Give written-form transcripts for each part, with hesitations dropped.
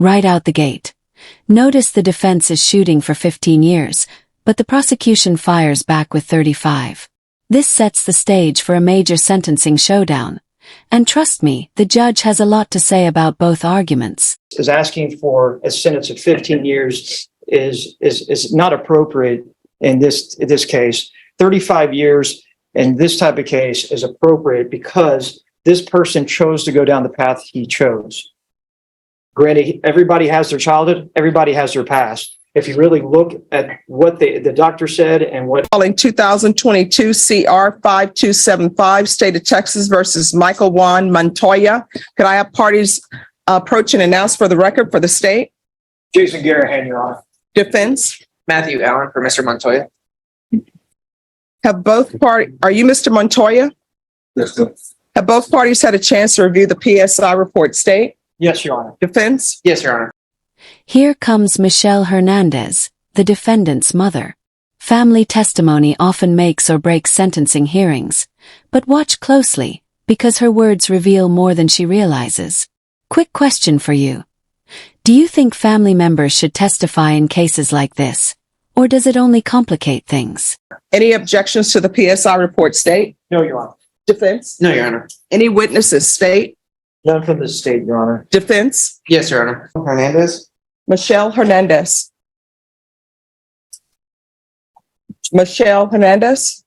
right out the gate. Notice the defense is shooting for 15 years, but the prosecution fires back with 35. This sets the stage for a major sentencing showdown. And trust me, the judge has a lot to say about both arguments. Is asking for a sentence of 15 years is not appropriate in this case. 35 years in this type of case is appropriate because this person chose to go down the path he chose. Granted, everybody has their childhood, everybody has their past. If you really look at what the doctor said and what... Calling 2022 CR 5275, State of Texas versus Michael Juan Montoya. Could I have parties approach and announce for the record for the state? Jason Garahan, Your Honor. Defense? Matthew Allen for Mr. Montoya. Have both parties, are you Mr. Montoya? Yes, sir. Have both parties had a chance to review the PSI report, state? Yes, Your Honor. Defense? Yes, Your Honor. Here comes Michelle Hernandez, the defendant's mother. Family testimony often makes or breaks sentencing hearings, but watch closely, because her words reveal more than she realizes. Quick question for you. Do you think family members should testify in cases like this, or does it only complicate things? Any objections to the PSI report, state? No, Your Honor. Defense? No, Your Honor. Any witnesses, state? None from the state, Your Honor. Defense? Yes, Your Honor. Hernandez. Michelle Hernandez. Michelle Hernandez.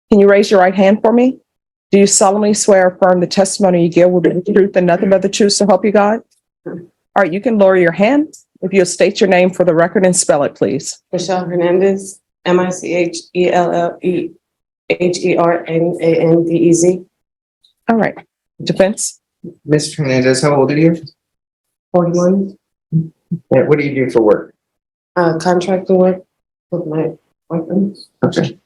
Can you raise your right hand for me? Do you solemnly swear or affirm the testimony you give will be the truth and nothing but the truth, so help you God? All right, you can lower your hand. If you'll state your name for the record and spell it, please. Michelle Hernandez, MICHELLEHERNANDEZ. All right. Defense? Mr. Hernandez, how old are you? 41. What do you do for work? Contracting work with my boyfriend. Okay.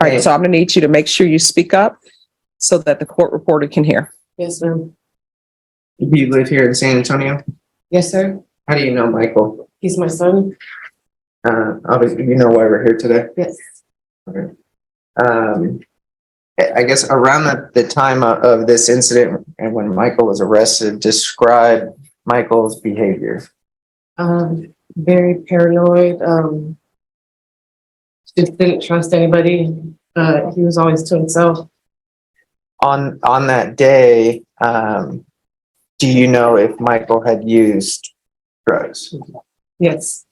All right, so I'm gonna need you to make sure you speak up so that the court reporter can hear. Yes, ma'am. Do you live here in San Antonio? Yes, sir. How do you know Michael? He's my son. Obviously, you know why we're here today. Yes. Okay. I guess around the time of this incident and when Michael was arrested, describe Michael's behavior. Very paranoid. Just didn't trust anybody. He was always to himself. On that day, do you know if Michael had used drugs? Yes.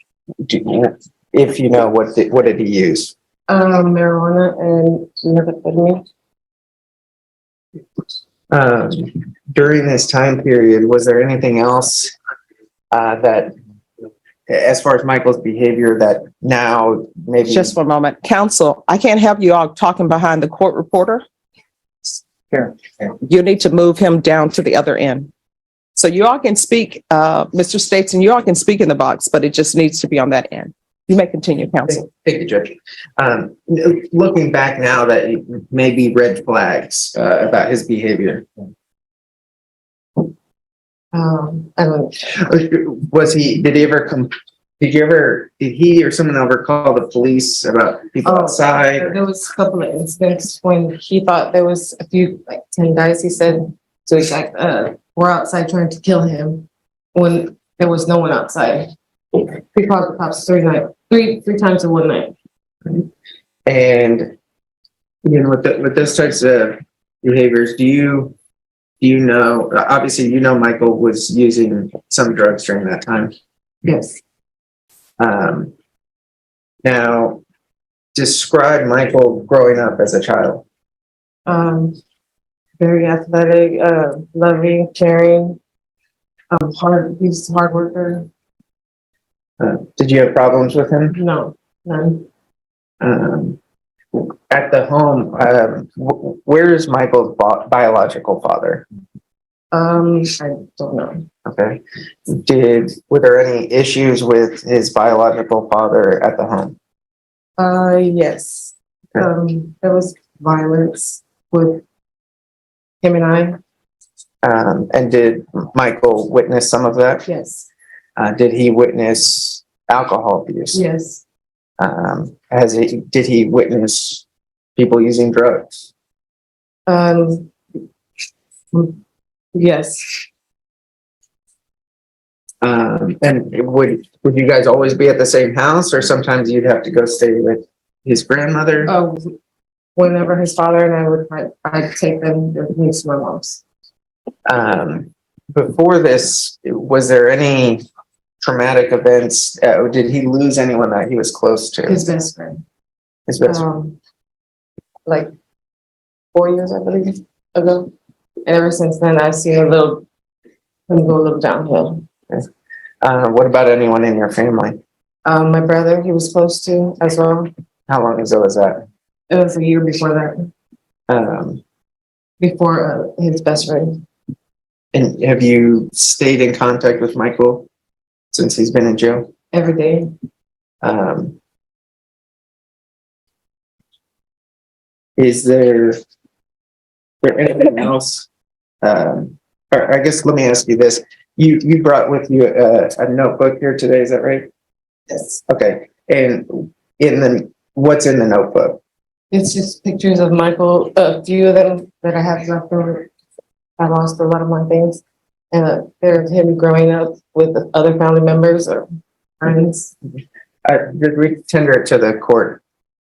If you know, what did he use? Marijuana and methamphetamine. During this time period, was there anything else that, as far as Michael's behavior, that now maybe... Just one moment. Counsel, I can't have you all talking behind the court reporter. Here. You need to move him down to the other end. So you all can speak, Mr. States, and you all can speak in the box, but it just needs to be on that end. You may continue, counsel. Thank you, Judge. Looking back now, that may be red flags about his behavior. I don't. Did he or someone ever call the police about people outside? There was a couple of incidents when he thought there was a few, like 10 guys, he said. So he's like, we're outside trying to kill him when there was no one outside. He called the cops three times in one night. And with those types of behaviors, do you know? Obviously, you know Michael was using some drugs during that time. Yes. Now, describe Michael growing up as a child. Very athletic, loving, caring, he's a hard worker. Did you have problems with him? No, none. At the home, where is Michael's biological father? I don't know. Okay. Were there any issues with his biological father at the home? Yes. Okay. There was violence with him and I. And did Michael witness some of that? Yes. Did he witness alcohol abuse? Yes. Did he witness people using drugs? Um, yes, And would you guys always be at the same house, or sometimes you'd have to go stay with his grandmother? whenever his father and I would, I'd take them with me to my mom's. Before this, was there any traumatic events? Did he lose anyone that he was close to? His best friend. His best friend. Like 4 years, I believe, ago. And ever since then, I've seen him go a little downhill. What about anyone in your family? My brother, he was close to as well. How long ago was that? It was a year before that, before his best friend. And have you stayed in contact with Michael since he's been in jail? Every day. Is there anything else? Or I guess let me ask you this. You brought with you a notebook here today, is that right? Yes. Okay. And what's in the notebook? It's just pictures of Michael, a few of them that I have left over. I lost a lot of my things. And they're him growing up with other family members or friends. Did we tender it to the court?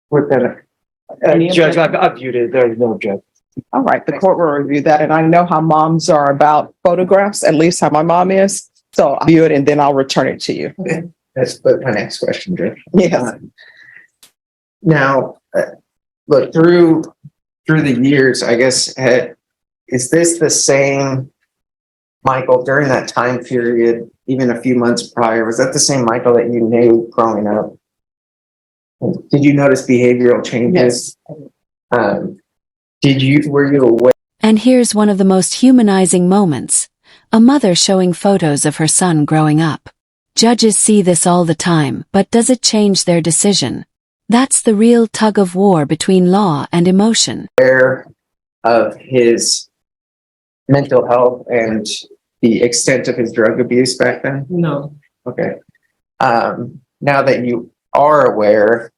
With that? Judge, I've viewed it. There's no objection. All right, the court will review that, and I know how moms are about photographs, at least how my mom is. So I'll view it and then I'll return it to you. Okay. That's my next question, Judge. Yes. Now, look, through the years, I guess, is this the same Michael during that time period, even a few months prior? Was that the same Michael that you knew growing up? Did you notice behavioral changes? Yes. Were you aware? And here's one of the most humanizing moments. A mother showing photos of her son growing up. Judges see this all the time, but does it change their decision? That's the real tug of war between law and emotion. Of his mental health and the extent of his drug abuse back then? No. Okay. Now that you are aware,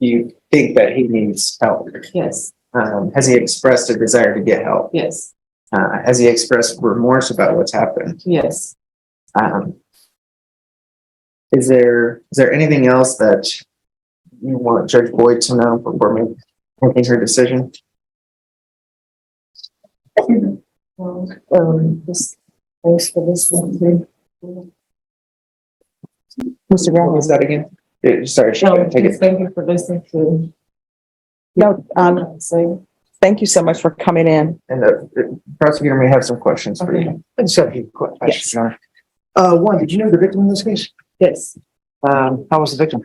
you think that he needs help? Yes. Has he expressed a desire to get help? Yes. Has he expressed remorse about what's happened? Yes. Is there anything else that you want Judge Boyd to know before making her decision? Just thanks for listening. Mr. Brown, What was that again? Sorry, she couldn't take it. Thank you for listening to. no, Saying. thank you so much for coming in. And the prosecutor may have some questions for you. I just have a few questions, Yes. Your Honor. One, did you know the victim in this case? Yes. How was the victim?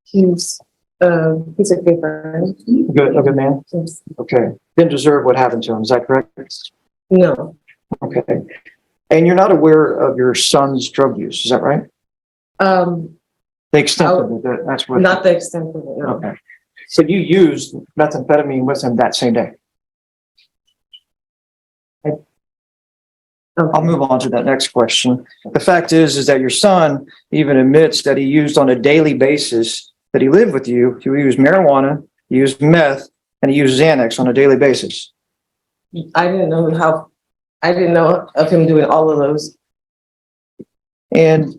He's a good friend. A good man? Yes. Okay. Didn't deserve what happened to him, is that correct? No. Okay. And you're not aware of your son's drug use, is that right? The extent of it, that's what. Not the extent of it. No. Okay. So you used methamphetamine with him that same day? I'll move on to that next question. The fact is that your son even admits that he used on a daily basis, that he lived with you. He used marijuana, he used meth, and he used Xanax on a daily basis. I didn't know of him doing all of those. And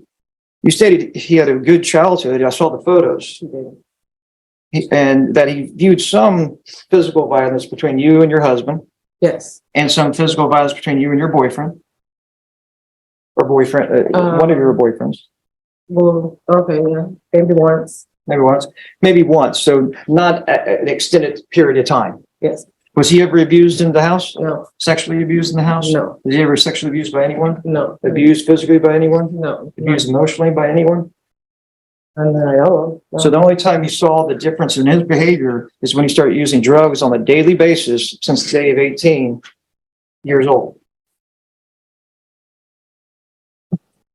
you stated he had a good childhood. I saw the photos. And that he viewed some physical violence between you and your husband, Yes. and some physical violence between you and your boyfriend. Or boyfriend, one of your boyfriends. Well, okay, yeah. Maybe once. Maybe once. So not an extended period of time. Yes. Was he ever abused in the house? No. Sexually abused in the house? No. Was he ever sexually abused by anyone? No. Abused physically by anyone? No. Abused emotionally by anyone? And then I know. No. So the only time you saw the difference in his behavior is when he started using drugs on a daily basis since the day of 18 years old.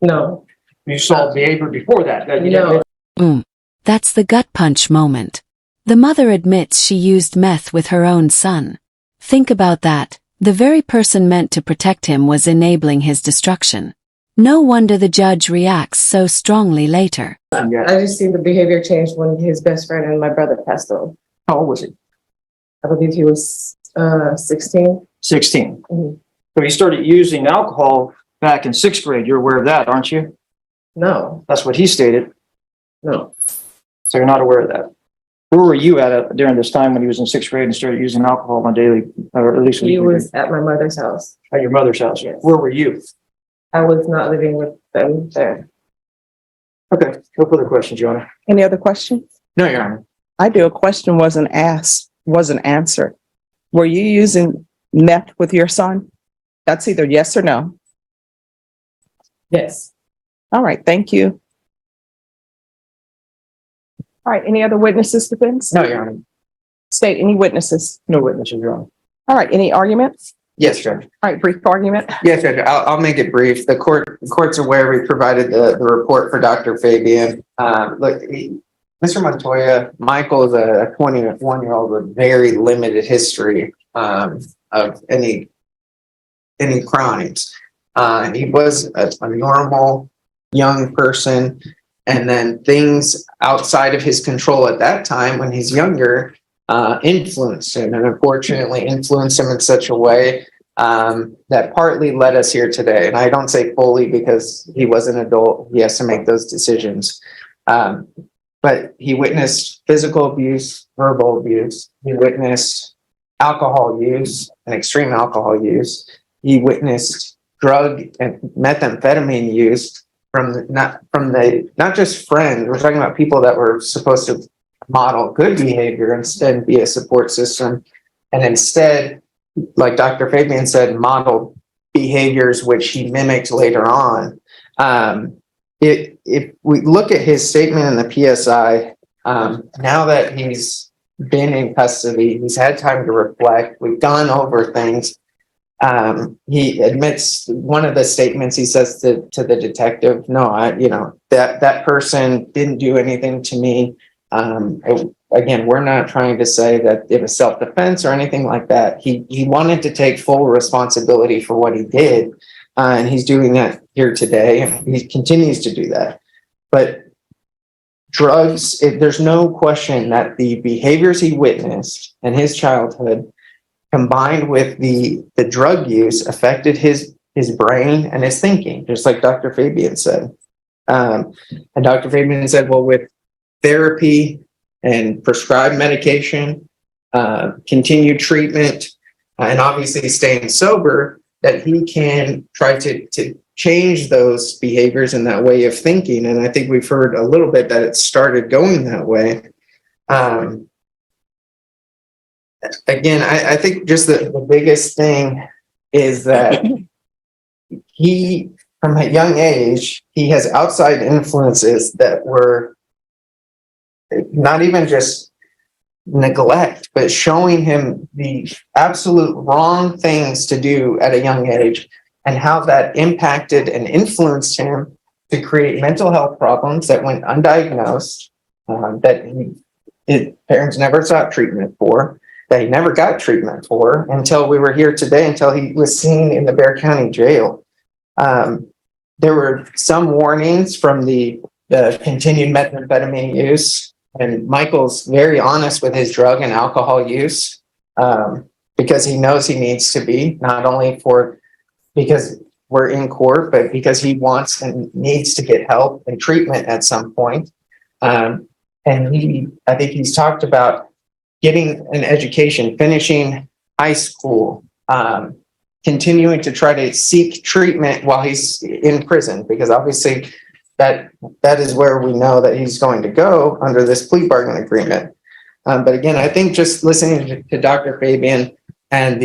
No. You saw behavior before that. You No. didn't- Boom. That's the gut punch moment. The mother admits she used meth with her own son. Think about that. The very person meant to protect him was enabling his destruction. No wonder the judge reacts so strongly later. I just see the behavior change when his best friend and my brother passed on. How old was he? I believe he was 16. 16. Mhm. So he started using alcohol back in 6th grade. You're aware of that, aren't you? No, That's what he stated. no. So you're not aware of that. Where were you at during this time when he was in 6th grade and started using alcohol on daily, or at least He weekly was at my mother's house. at your mother's house? Yes. Where were you? I was not living with them there. Okay, no further questions, Your Honor. Any other questions? No, Your Honor. I do. A question wasn't asked, wasn't answered. Were you using meth with your son? That's either yes or no. Yes. All right, thank you. All right, any other witnesses, defense? No, Your Honor. State, any witnesses? No witnesses, Your Honor. All right, any arguments? Yes, Judge. All right, brief argument. Yes, Judge. I'll make it brief. The court's aware we provided the report for Dr. Fabian. Mr. Montoya, Michael is a 21-year-old with very limited history of any crimes. He was a normal young person, and then things outside of his control at that time when he's younger influenced him, and unfortunately influenced him in such a way that partly led us here today. And I don't say fully because he was an adult. He has to make those decisions. But he witnessed physical abuse, verbal abuse. He witnessed alcohol use and extreme alcohol use. He witnessed drug and methamphetamine use not just friends. We're talking about people that were supposed to model good behavior instead be a support system, and instead, like Dr. Fabian said, model behaviors which he mimicked later on. If we look at his statement in the PSI, now that he's been in custody, he's had time to reflect. We've gone over things. He admits one of the statements he says to the detective, no, that person didn't do anything to me. Again, we're not trying to say that it was self-defense or anything like that. He wanted to take full responsibility for what he did. And he's doing that here today, and he continues to do that. But drugs, there's no question that the behaviors he witnessed in his childhood, combined with the drug use, affected his brain and his thinking, just like Dr. Fabian said. And Dr. Fabian said, well, with therapy and prescribed medication, continued treatment, and obviously staying sober, that he can try to change those behaviors and that way of thinking. And I think we've heard a little bit that it started going that way. Again, I think just the biggest thing is that he, from a young age, he has outside influences that were not even just neglect, but showing him the absolute wrong things to do at a young age, and how that impacted and influenced him to create mental health problems that went undiagnosed, that his parents never sought treatment for, that he never got treatment for until we were here today, until he was seen in the Bexar County Jail. There were some warnings from the continued methamphetamine use, and Michael's very honest with his drug and alcohol use, because he knows he needs to be, not only because we're in court, but because he wants and needs to get help and treatment at some point. And I think he's talked about getting an education, finishing high school, continuing to try to seek treatment while he's in prison, because obviously that is where we know that he's going to go under this plea bargain agreement. But again, I think just listening to Dr. Fabian and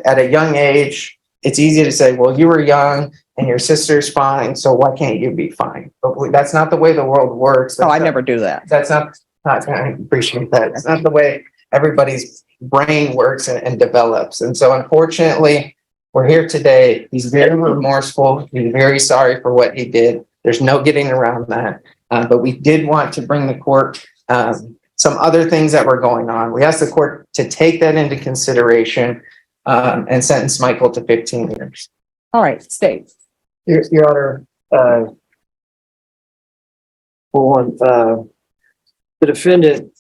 at a young age, it's easy to say, well, you were young and your sister's fine, so why can't you be fine? But that's not the way the world works. Oh, I never do that. That's not, I appreciate that. It's not the way everybody's brain works and develops. And so unfortunately, we're here today. He's very remorseful. He's very sorry for what he did. There's no getting around that. But we did want to bring the court some other things that were going on. We asked the court to take that into consideration and sentence Michael to 15 years. All right, state. Your Honor, for one, the defendant,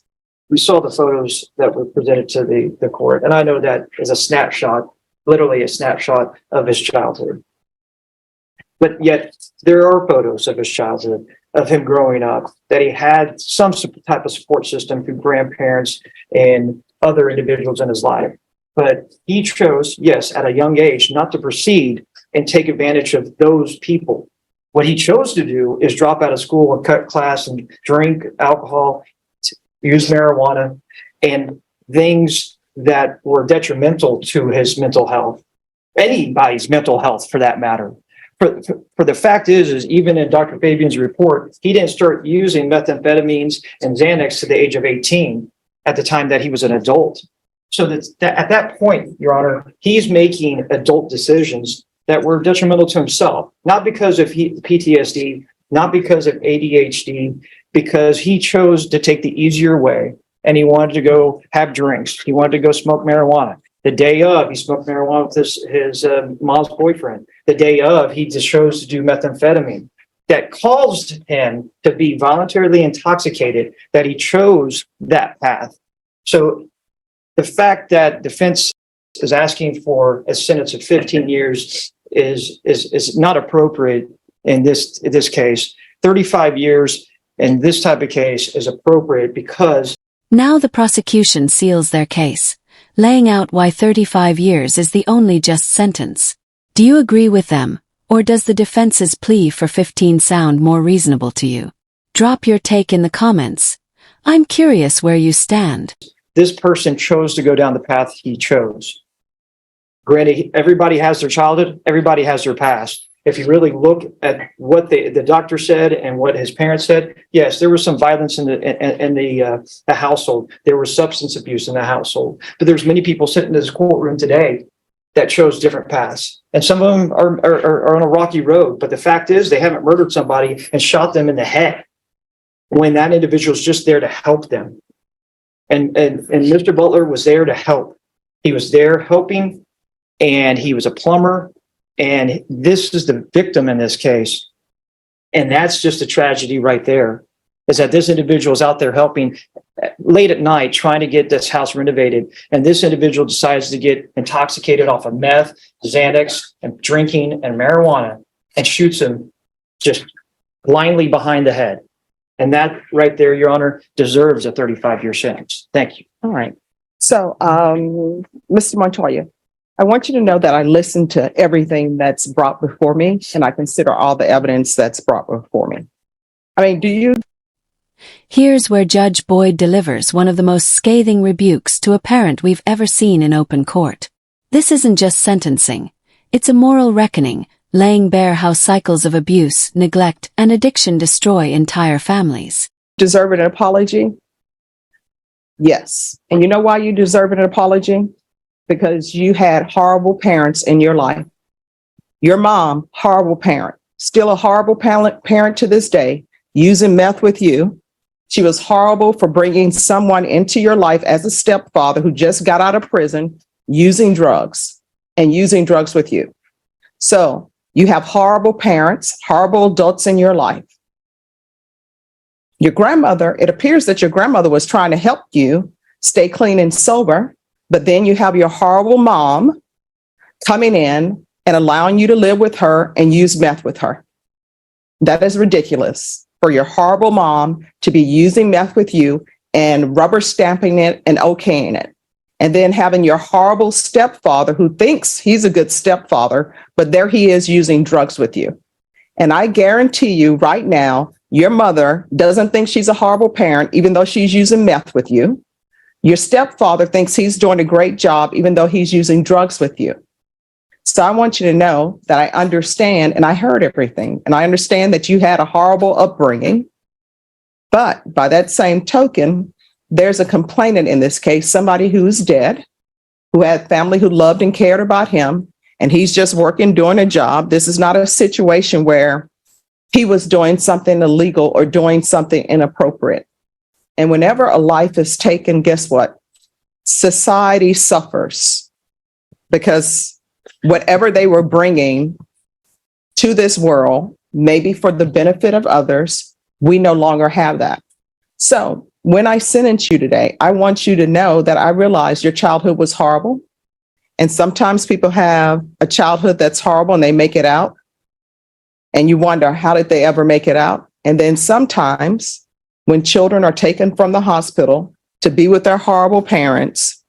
we saw the photos that were presented to the court, and I know that is a snapshot, literally a snapshot of his childhood. But yet there are photos of his childhood, of him growing up, that he had some type of support system through grandparents and other individuals in his life. But he chose, yes, at a young age, not to proceed and take advantage of those people. What he chose to do is drop out of school and cut class and drink alcohol, use marijuana, and things that were detrimental to his mental health, anybody's mental health for that matter. For the fact is even in Dr. Fabian's report, he didn't start using methamphetamines and Xanax to the age of 18 at the time that he was an adult. So that at that point, Your Honor, he's making adult decisions that were detrimental to himself, not because of PTSD, not because of ADHD, because he chose to take the easier way and he wanted to go have drinks. He wanted to go smoke marijuana. The day of, he smoked marijuana with his mom's boyfriend. The day of, he just chose to do methamphetamine. That caused him to be voluntarily intoxicated, that he chose that path. So the fact that defense is asking for a sentence of 15 years is not appropriate in this case. 35 years in this type of case is appropriate because Now the prosecution seals their case, laying out why 35 years is the only just sentence. Do you agree with them, or does the defense's plea for 15 sound more reasonable to you? Drop your take in the comments. I'm curious where you stand. this person chose to go down the path he chose. Granted, everybody has their childhood, everybody has their past. If you really look at what the doctor said and what his parents said, yes, there was some violence in the household. There was substance abuse in the household. But there's many people sitting in this courtroom today that chose different paths. And some of them are on a rocky road. But the fact is, they haven't murdered somebody and shot them in the head when that individual is just there to help them. And Mr. Butler was there to help. He was there helping, and he was a plumber. And this is the victim in this case. And that's just a tragedy right there, is that this individual is out there helping late at night, trying to get this house renovated. And this individual decides to get intoxicated off of meth, Xanax, and drinking and marijuana, and shoots him just blindly behind the head. And that right there, Your Honor, deserves a 35-year sentence. Thank you. All right. So, Mr. Montoya, I want you to know that I listen to everything that's brought before me, and I consider all the evidence that's brought before me. I mean, do you? Here's where Judge Boyd delivers one of the most scathing rebukes to a parent we've ever seen in open court. This isn't just sentencing. It's a moral reckoning, laying bare how cycles of abuse, neglect, and addiction destroy entire families. Deserve an apology? Yes. And you know why you deserve an apology? Because you had horrible parents in your life. Your mom, horrible parent, still a horrible parent to this day, using meth with you. She was horrible for bringing someone into your life as a stepfather who just got out of prison, using drugs with you. So you have horrible parents, horrible adults in your life. Your grandmother, it appears that your grandmother was trying to help you stay clean and sober. But then you have your horrible mom coming in and allowing you to live with her and use meth with her. That is ridiculous for your horrible mom to be using meth with you and rubber stamping it and okaying it. And then having your horrible stepfather who thinks he's a good stepfather, but there he is using drugs with you. And I guarantee you right now, your mother doesn't think she's a horrible parent, even though she's using meth with you. Your stepfather thinks he's doing a great job, even though he's using drugs with you. So I want you to know that I understand, and I heard everything, and I understand that you had a horrible upbringing. But by that same token, there's a complainant in this case, somebody who is dead, who had family who loved and cared about him, and he's just working, doing a job. This is not a situation where he was doing something illegal or doing something inappropriate. And whenever a life is taken, guess what? Society suffers because whatever they were bringing to this world, maybe for the benefit of others, we no longer have that. So when I sentence you today, I want you to know that I realize your childhood was horrible. And sometimes people have a childhood that's horrible and they make it out. And you wonder, how did they ever make it out? And then sometimes when children are taken from the hospital to be with their horrible parents,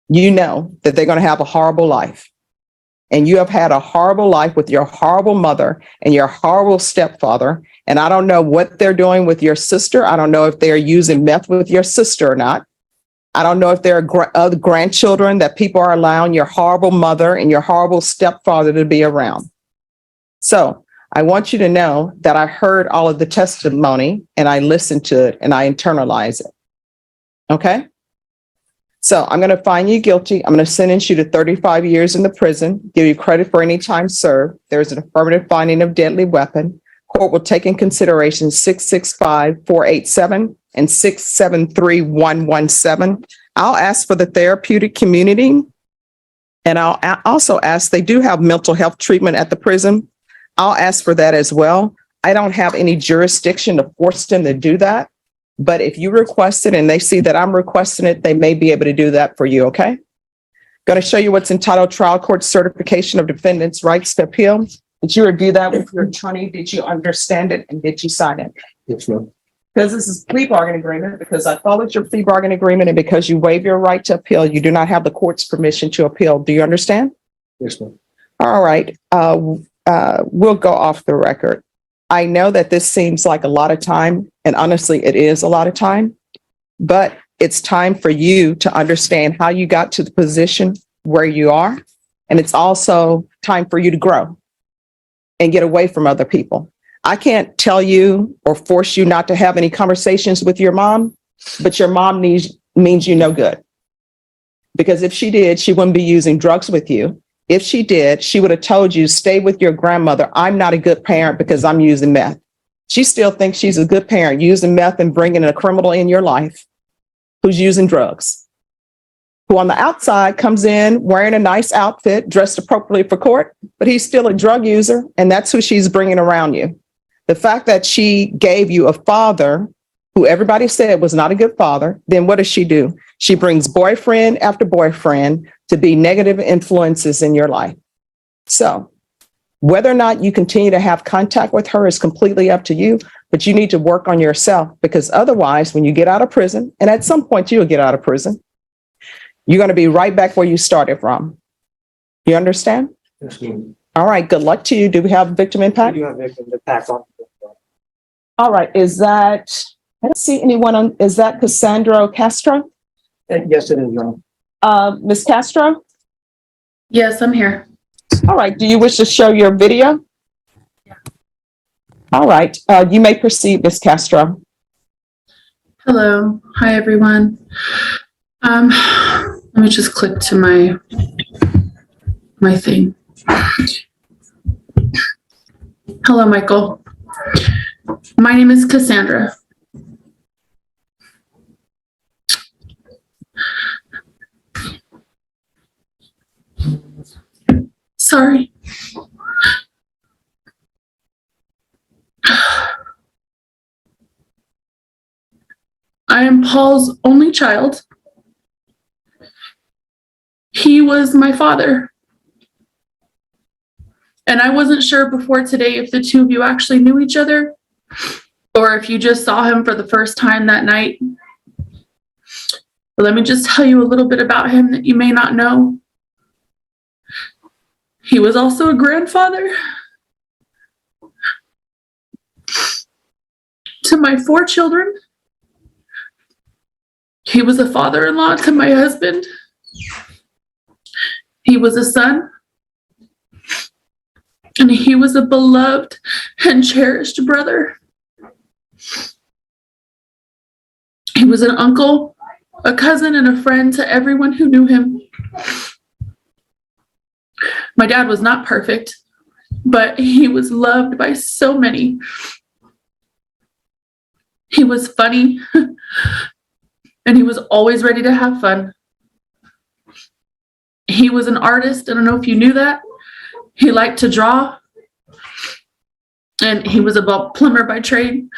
you know that they're going to have a horrible life. And you have had a horrible life with your horrible mother and your horrible stepfather. And I don't know what they're doing with your sister. I don't know if they're using meth with your sister or not. I don't know if there are other grandchildren that people are allowing your horrible mother and your horrible stepfather to be around. So I want you to know that I heard all of the testimony and I listened to it and I internalize it. Okay? So I'm going to find you guilty. I'm going to sentence you to 35 years in the prison, give you credit for any time served. There's an affirmative finding of deadly weapon. Court will take in consideration 665-487 and 673-117. I'll ask for the therapeutic community. And I'll also ask, they do have mental health treatment at the prison. I'll ask for that as well. I don't have any jurisdiction to force them to do that. But if you request it and they see that I'm requesting it, they may be able to do that for you, okay? Going to show you what's entitled Trial Court Certification of Defendant's Rights to Appeal. Did you review that with your attorney? Did you understand it? And did you sign it? Yes, ma'am. Because this is plea bargain agreement, because I followed your plea bargain agreement, and because you waive your right to appeal, you do not have the court's permission to appeal. Do you understand? Yes, ma'am. All right. We'll go off the record. I know that this seems like a lot of time, and honestly, it is a lot of time, but it's time for you to understand how you got to the position where you are. And it's also time for you to grow and get away from other people. I can't tell you or force you not to have any conversations with your mom, but your mom means you no good. Because if she did, she wouldn't be using drugs with you. If she did, she would have told you, stay with your grandmother. I'm not a good parent because I'm using meth. She still thinks she's a good parent, using meth and bringing a criminal in your life who's using drugs, who on the outside comes in wearing a nice outfit, dressed appropriately for court, but he's still a drug user, and that's who she's bringing around you. The fact that she gave you a father who everybody said was not a good father, then what does she do? She brings boyfriend after boyfriend to be negative influences in your life. So whether or not you continue to have contact with her is completely up to you, but you need to work on yourself, because otherwise, when you get out of prison, and at some point you'll get out of prison, you're going to be right back where you started from. You understand? Yes, ma'am. All right. Good luck to you. Do we have victim impact? We do have victim impact on. All right. Is that, I don't see anyone on, is that Cassandra Castro? Yes, it is, Your Honor. Ms. Castro? Yes, I'm here. All right. Do you wish to show your video? Yeah. All right. You may proceed, Ms. Castro. Hello. Hi, everyone. Let me just click to my thing. Hello, Michael. My name is Cassandra. Sorry. I am Paul's only child. He was my father. And I wasn't sure before today if the two of you actually knew each other or if you just saw him for the first time that night. But let me just tell you a little bit about him that you may not know. He was also a grandfather to my 4 children. He was a father-in-law to my husband. He was a son. And he was a beloved and cherished brother. He was an uncle, a cousin, and a friend to everyone who knew him. My dad was not perfect, but he was loved by so many. He was funny, and he was always ready to have fun. He was an artist. I don't know if you knew that. He liked to draw. and he was a plumber by trade.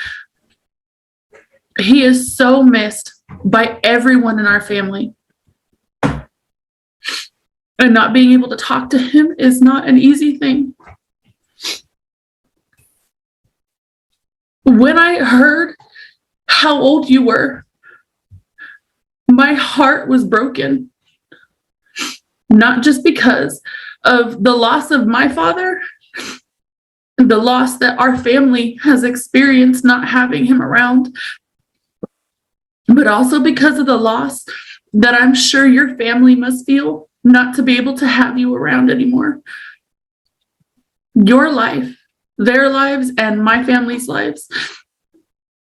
He is so missed by everyone in our family. And not being able to talk to him is not an easy thing. When I heard how old you were, my heart was broken. Not just because of the loss of my father, the loss that our family has experienced not having him around, but also because of the loss that I'm sure your family must feel not to be able to have you around anymore. Your life, their lives, and my family's lives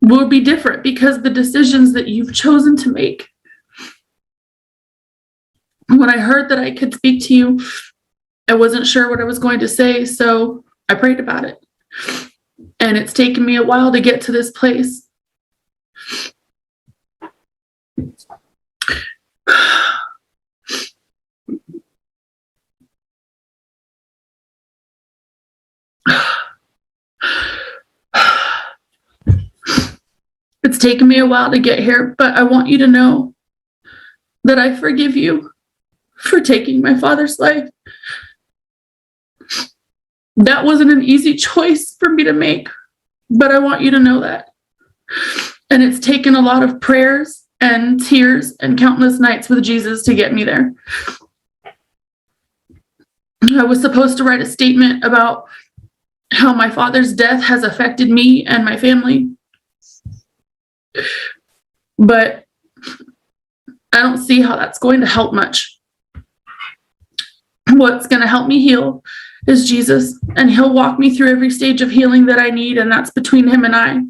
will be different because the decisions that you've chosen to make. When I heard that I could speak to you, I wasn't sure what I was going to say, so I prayed about it. And it's taken me a while to get to this place. It's taken me a while to get here, but I want you to know that I forgive you for taking my father's life. That wasn't an easy choice for me to make, but I want you to know that. And it's taken a lot of prayers and tears and countless nights with Jesus to get me there. I was supposed to write a statement about how my father's death has affected me and my family. But I don't see how that's going to help much. What's going to help me heal is Jesus, and he'll walk me through every stage of healing that I need, and that's between him and I.